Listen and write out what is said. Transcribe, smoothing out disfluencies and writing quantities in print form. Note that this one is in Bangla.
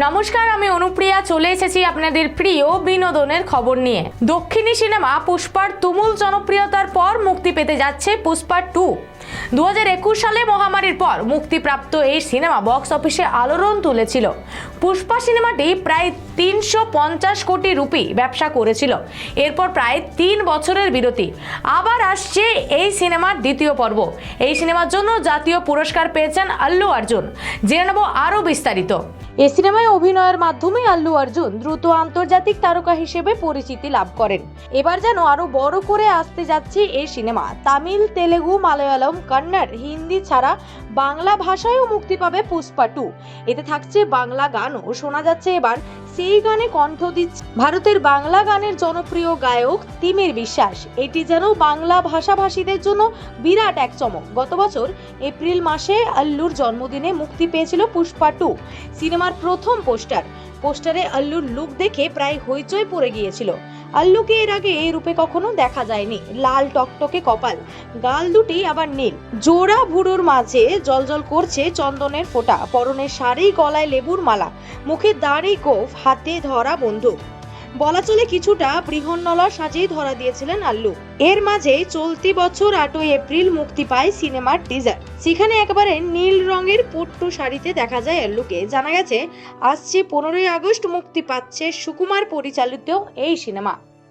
নমস্কার, আমি অনুপ্রিয়া চলে এসেছি আপনাদের প্রিয় বিনোদনের খবর নিয়ে। দক্ষিণী সিনেমা পুষ্পার তুমুল জনপ্রিয়তার পর মুক্তি পেতে যাচ্ছে পুষ্পা 2। 2021 সালে মহামারীর পর মুক্তিপ্রাপ্ত এই সিনেমা বক্স অফিসে আলোড়ন তুলেছিল। পুষ্পা সিনেমাটি প্রায় 350 কোটি রুপি ব্যবসা করেছিল। এরপর প্রায় 3 বছরের বিরতি, আবার আসছে এই সিনেমার দ্বিতীয় পর্ব। এই সিনেমার জন্য জাতীয় পুরস্কার পেয়েছেন আল্লু অর্জুন। জেনে নেব আরও বিস্তারিত। এই সিনেমায় অভিনয়ের মাধ্যমে আল্লু অর্জুন দ্রুত আন্তর্জাতিক তারকা হিসেবে পরিচিতি লাভ করেন। এবার যেন আরো বড় করে আসতে যাচ্ছে এই সিনেমা। তামিল, তেলেগু, মালায়ালম, কন্নড়, হিন্দি ছাড়া বাংলা ভাষায়ও মুক্তি পাবে পুষ্পা 2। এতে থাকছে বাংলা গানও শোনা যাচ্ছে। এবার সেই গানে কণ্ঠ দিচ্ছে ভারতের বাংলা গানের জনপ্রিয় গায়ক তিমির বিশ্বাস। এটি যেন বাংলা ভাষাভাষীদের জন্য বিরাট এক চমক। গত বছর এপ্রিল মাসে আল্লুর জন্মদিনে মুক্তি পেয়েছিল পুষ্পা 2 সিনেমার প্রথম পোস্টারে আল্লুর লুক দেখে প্রায় হইচই পড়ে গিয়েছিল। আল্লুকে এর আগে এই রূপে কখনো দেখা যায়নি। লাল টকটকে কপাল, গাল দুটি আবার নীল, জোড়া ভুরুর মাঝে জলজল করছে চন্দনের ফোঁটা, পরনের শাড়ি, গলায় লেবুর মালা, মুখে দাড়ি, গোঁফ, হাতে ধরা বন্দুক। বলা চলে কিছুটা বৃহন্নলা সাজেই ধরা দিয়েছিলেন আল্লু। এর মাঝে চলতি বছর 8ই এপ্রিল মুক্তি পায় সিনেমার টিজার। সেখানে একেবারে নীল রঙের পট্টু শাড়িতে দেখা যায় আল্লুকে। জানা গেছে আসছে 15ই আগস্ট মুক্তি পাচ্ছে সুকুমার পরিচালিত এই সিনেমা।